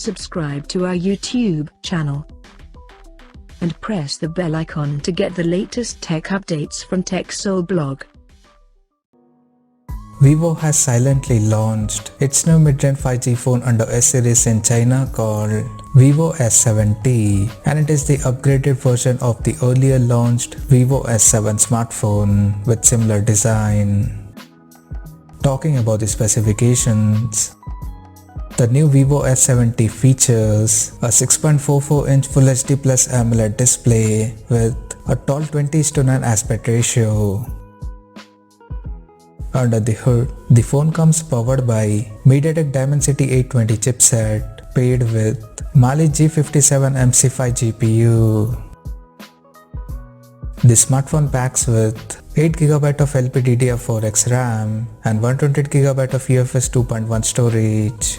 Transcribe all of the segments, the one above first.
subscribe to our YouTube channel and press the bell icon to get the latest tech updates from TechSole Blog. Vivo has silently launched its new mid-range 5G phone under S series in China called Vivo S7t, and it is the upgraded version of the earlier launched Vivo S7 smartphone with similar design. Talking about the specifications, the new Vivo S7t features a 6.44-inch Full HD Plus AMOLED display with a tall 20:9 aspect ratio. Under the hood, the phone comes powered by MediaTek Dimensity 820 chipset paired with Mali G57 MC5 GPU. The smartphone packs with 8GB of LPDDR4X RAM and 128GB of UFS 2.1 storage.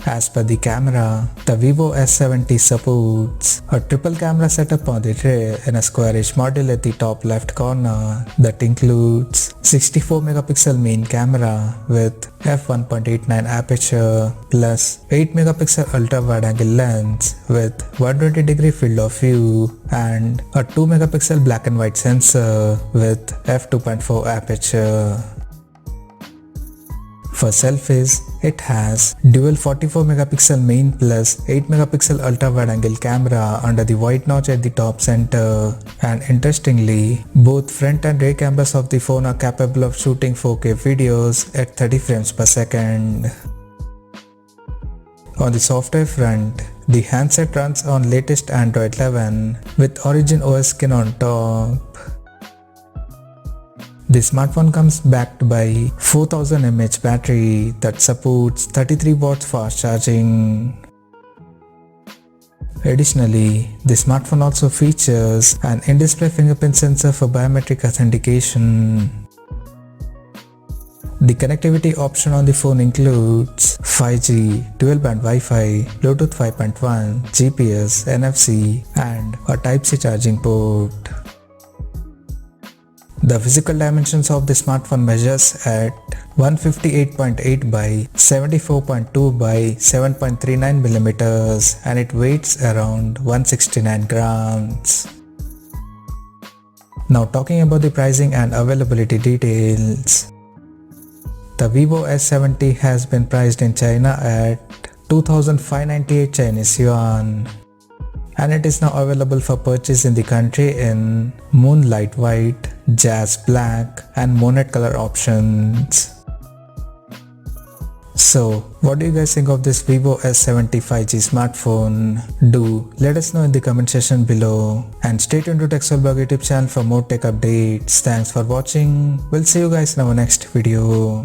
As per the camera, the Vivo S7t supports a triple camera setup on the rear in a squarish module at the top left corner that includes 64MP main camera with f1.89 aperture plus 8MP ultra-wide angle lens with 120° field of view and a 2MP black and white sensor with f2.4 aperture. For selfies, it has dual 44MP main plus 8MP ultra-wide angle camera under the white notch at the top center, and interestingly, both front and rear cameras of the phone are capable of shooting 4K videos at 30 frames per second. On the software front, the handset runs on latest Android 11 with Origin OS skin on top. The smartphone comes backed by 4000 mAh battery that supports 33 watts fast charging. Additionally, the smartphone also features an in-display fingerprint sensor for biometric authentication. The connectivity option on the phone includes 5G, dual-band Wi-Fi, Bluetooth 5.1, GPS, NFC, and a Type-C charging port. The physical dimensions of the smartphone measures at 158.8 by 74.2 by 7.39mm and it weighs around 169 grams. Now talking about the pricing and availability details. The Vivo S7t has been priced in China at 2,598 Chinese yuan. And it is now available for purchase in the country in Moonlight White, Jazz Black and Moonlight color options. So, what do you guys think of this Vivo S7t 5G smartphone? Do let us know in the comment section below, and stay tuned to TechSole Blog YouTube channel for more tech updates. Thanks for watching. We'll see you guys in our next video.